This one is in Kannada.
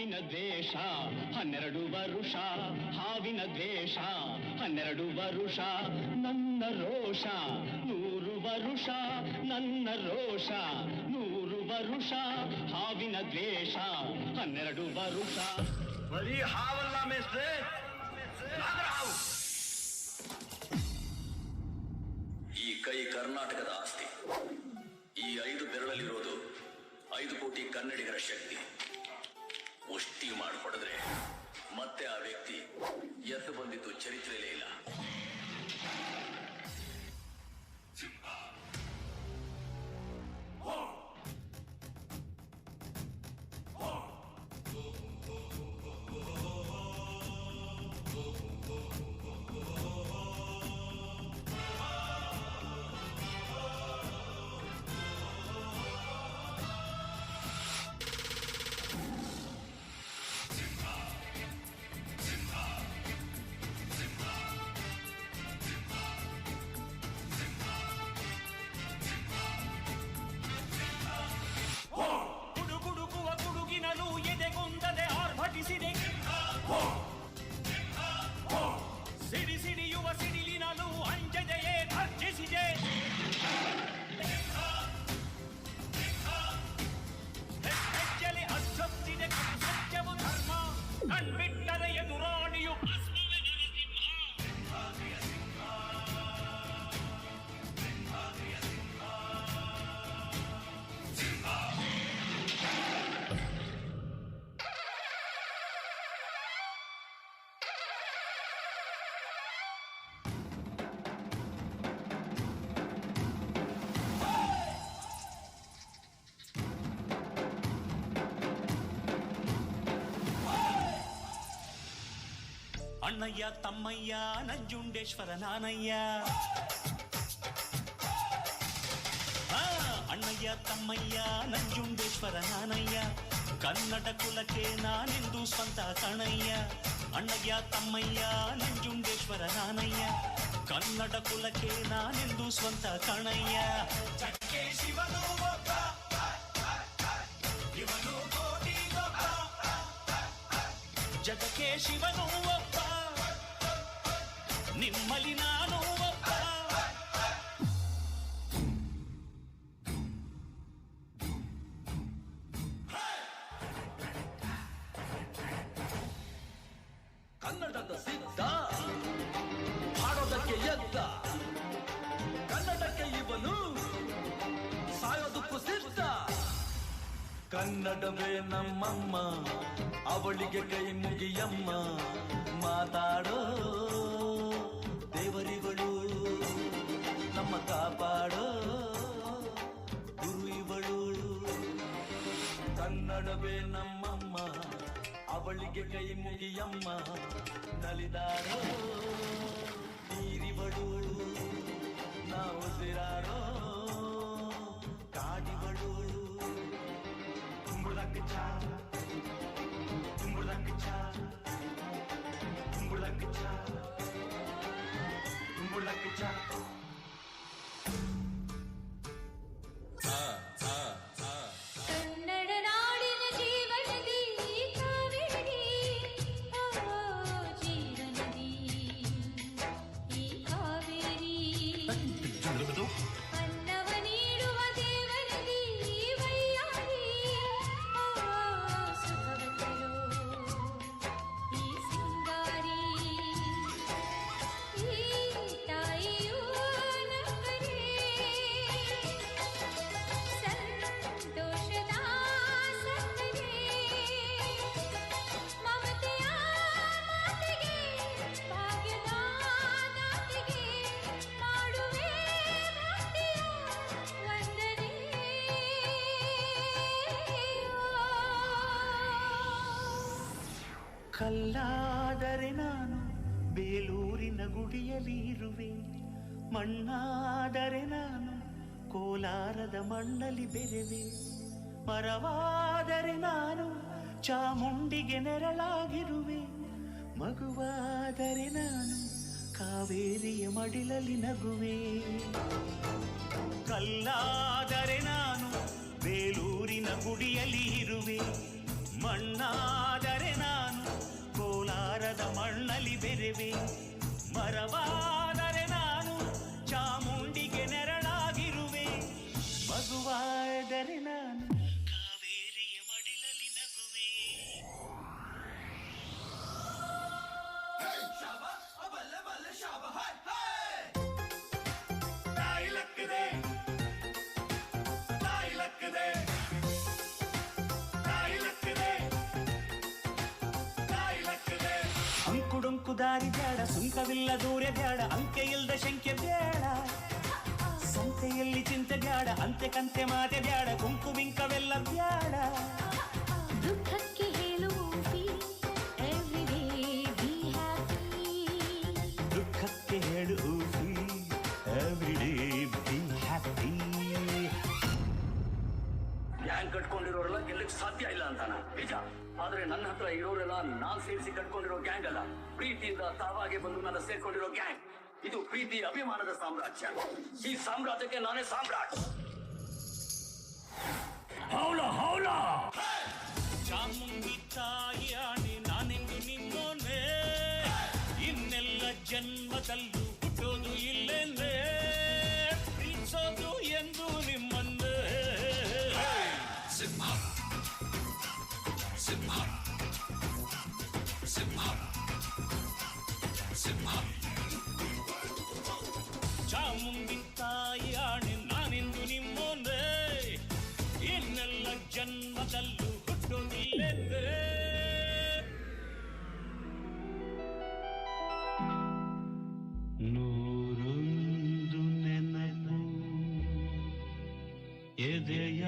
ಹಾವಿನ ದ್ವೇಷ 12 ವರುಷ, ಹಾವಿನ ದ್ವೇಷ 12 ವರುಷ, ನನ್ನ ರೋಷ 100 ವರುಷ, ನನ್ನ ರೋಷ 100 ವರುಷ, ಹಾವಿನ ದ್ವೇಷ 12 ವರುಷ. ಬರೀ ಹಾವಲ್ಲ ಮೇಸ್ಟ್ರೆ, ಹಾವು. ಈ ಕೈ ಕರ್ನಾಟಕದ ಆಸ್ತಿ. ಈ 5 ಬೆರಳಲ್ಲಿರೋದು 5 ಕೋಟಿ ಕನ್ನಡಿಗರ ಶಕ್ತಿ. ಮುಷ್ಟಿ ಮಾಡಿಕೊಡಿದ್ರೆ ಮತ್ತೆ ಆ ವ್ಯಕ್ತಿ ಎದ್ದು ಬಂದಿದ್ದು ಚರಿತ್ರೆಯಲ್ಲೇ ಇಲ್ಲ. ಎದೆಗೊಂದದೆ ಆರ್ಭಟಿಸಿದೆ, ಸಿಡಿ ಸಿಡಿಯುವ ಸಿಡಿಲಿನಲು ಅಂಜದೆಯೇ ಘರ್ಜಿಸಿದೆ. ಹೆಜ್ಜೆಲಿ ಅಚ್ಚೊತ್ತಿದೆ ಸತ್ಯವು ಧರ್ಮ, ಕಣ್ಬಿಟ್ಟರೆ ಎದುರಾಣಿಯು ಅಣ್ಣಯ್ಯ ತಮ್ಮಯ್ಯ ನಂಜುಂಡೇಶ್ವರ ನಾನಯ್ಯ. ಅಣ್ಣಯ್ಯ ತಮ್ಮಯ್ಯ ನಂಜುಂಡೇಶ್ವರ ನಾನಯ್ಯ, ಕನ್ನಡ ಕುಲಕ್ಕೆ ನಾನೆಂದು ಸ್ವಂತ ಕಣಯ್ಯ. ಅಣ್ಣಯ್ಯ ತಮ್ಮಯ್ಯ ನಂಜುಂಡೇಶ್ವರ ನಾನಯ್ಯ, ಕನ್ನಡ ಕುಲಕ್ಕೆ ನಾನೆಂದು ಸ್ವಂತ ಕಣಯ್ಯ. ಜಗಕ್ಕೆ ಶಿವನು ಒಬ್ಬ, ಇವನು ಕೋಟಿ ಒಬ್ಬ. ಜಗಕ್ಕೆ ಶಿವನು ಒಬ್ಬ, ನಿಮ್ಮಲ್ಲಿ ನಾನು ಒಬ್ಬ. ಕನ್ನಡದ ಸಿದ್ಧ, ಹಾಡೋದಕ್ಕೆ ಎದ್ದ, ಕನ್ನಡಕ್ಕೆ ಇವನು ಸಾಯೋದಕ್ಕೂ ಸಿದ್ಧ. ಕನ್ನಡವೇ ನಮ್ಮಮ್ಮ, ಅವಳಿಗೆ ಕೈ ಮುಗಿಯಮ್ಮ. ಮಾತಾಡೋ ದೇವರಿಗಳು, ನಮ್ಮ ಕಾಪಾಡೋ ಗುರು ಇವಳು. ಕನ್ನಡವೇ ನಮ್ಮಮ್ಮ, ಅವಳಿಗೆ ಕೈ ಮುಗಿಯಮ್ಮ. ನಲಿದಾರೋ ನೀರಿವಳು, ನಾವು ಸಿರಾರೋ ಕಾಡಿವಳು. ತುಂಬುಳಕ್ಕೆ ಚಾ, ತುಂಬುಳಕ್ಕೆ ಚಾ, ತುಂಬುಳಕ್ಕೆ ಚಾ, ತುಂಬುಳಕ್ಕೆ ಚಾ. ಕನ್ನಡ ನಾಡಿನ ಜೀವನದಿ ಕಾವೇರಿ, ಜೀವನದಿ ಈ ಕಾವೇರಿ. ಅನ್ನವ ನೀಡುವ ದೇವನದಿ ವೈಯಾರಿ, ಸುಖವತರೋ ಈ ಸಿಂಗಾರಿ. ಈ ತಾಯಿಯೂ ನಮ್ಮನೆ ಸಂತೋಷದ ಸಕ್ಕರೆ, ಮಮತೆಯ ಮಾತಿಗೆ ಭಾಗ್ಯದ ದಾತಿಗೆ ಮಾಡುವೆ ಭಕ್ತಿಯ ವಂದನೆ. ಕಲ್ಲಾದರೆ ನಾನು ಬೇಲೂರಿನ ಗುಡಿಯಲ್ಲಿ ಇರುವೆ, ಮಣ್ಣಾದರೆ ನಾನು ಕೋಲಾರದ ಮಣ್ಣಲ್ಲಿ ಬೆರೆವೆ. ಮರವಾದರೆ ನಾನು ಚಾಮುಂಡಿಗೆ ನೆರಳಾಗಿರುವೆ, ಮಗುವಾದರೆ ನಾನು ಕಾವೇರಿಯ ಮಡಿಲಲ್ಲಿ ನಗುವೆ. ಕಲ್ಲಾದರೆ ನಾನು ಬೇಲೂರಿನ ಗುಡಿಯಲ್ಲಿ ಇರುವೆ, ಮಣ್ಣಾದರೆ ನಾನು ಕೋಲಾರದ ಮಣ್ಣಲ್ಲಿ ಬೆರೆವೆ, ಮರವಾದರೆ ನಾನು ಚಾಮುಂಡಿಗೆ ನೆರಳಾಗಿರುವೆ, ಮಗುವಾದರೆ ನಾನು ಕಾವೇರಿಯ ಮಡಿಲಲ್ಲಿ ನಗುವೆ. ಅಂಕುಡೊಂಕು ದಾರಿ ಬ್ಯಾಡ, ಸುಂಕವಿಲ್ಲ ದೂರ ಬ್ಯಾಡ, ಅಂಕೆ ಇಲ್ದ ಶಂಕೆ ಬ್ಯಾಡ, ಸಂತೆಯಲ್ಲಿ ಚಿಂತೆ ಬ್ಯಾಡ, ಅಂತೆ ಕಂತೆ ಮಾತೆ ಬ್ಯಾಡ, ಕುಂಕು ಬಿಂಕವೆಲ್ಲ ಬ್ಯಾಡ. ದುಃಖಕ್ಕೆ ಹೇಳು every day be happy. ದುಃಖಕ್ಕೆ ಹೇಳು every day be happy. Gang ಕಟ್ಕೊಂಡಿರೋರೆಲ್ಲ ಗೆಲ್ಲಕ್ಕೆ ಸಾಧ್ಯ ಇಲ್ಲ ಅಂತಾನ ನಿಜ. ಆದ್ರೆ ನನ್ನ ಹತ್ರ ಇರೋರೆಲ್ಲ ನಾನ್ ಸೇರಿಸಿ ಕಟ್ಕೊಂಡಿರೋ ಗ್ಯಾಂಗ್ ಅಲ್ಲ, ಪ್ರೀತಿಯಿಂದ ತಾವಾಗೆ ಬಂದು ನನ್ನ ಸೇರ್ಕೊಂಡಿರೋ ಗ್ಯಾಂಗ್. ಇದು ಪ್ರೀತಿ ಅಭಿಮಾನದ ಸಾಮ್ರಾಜ್ಯ. ಈ ಸಾಮ್ರಾಜ್ಯಕ್ಕೆ ನಾನೇ ಸಾಮ್ರಾಟ್. ಹೌಲ ಹೌಲ. ಚಾಮುಂಡಿ ತಾಯಿ ಆಣೆ ನಾನೆಂದು ನಿನ್ನೋನೆ, ಇನ್ನೆಲ್ಲ ಜನ್ಮದಲ್ಲೂ ಹುಟ್ಟೋದು ಇಲ್ಲೆಂದೇ, ಪ್ರೀತಿಸೋದು ಎಂದು ನಿಮ್ಮಂದೇ. ಸಿಂಹ ಸಿಂಹ ಸಿಂಹ ಸಿಂಹ. ಚಾಮುಂಡಿ ತಾಯಿ ಆಣೆ ನಾನೆಂದು ನಿಮ್ಮೋನೆ, ಇನ್ನೆಲ್ಲ ಜನ್ಮದಲ್ಲೂ ಹುಟ್ಟೋದಿಲ್ಲೆಂದೇ. ನೂರೊಂದು ನೆನಪು ಎದೆಯ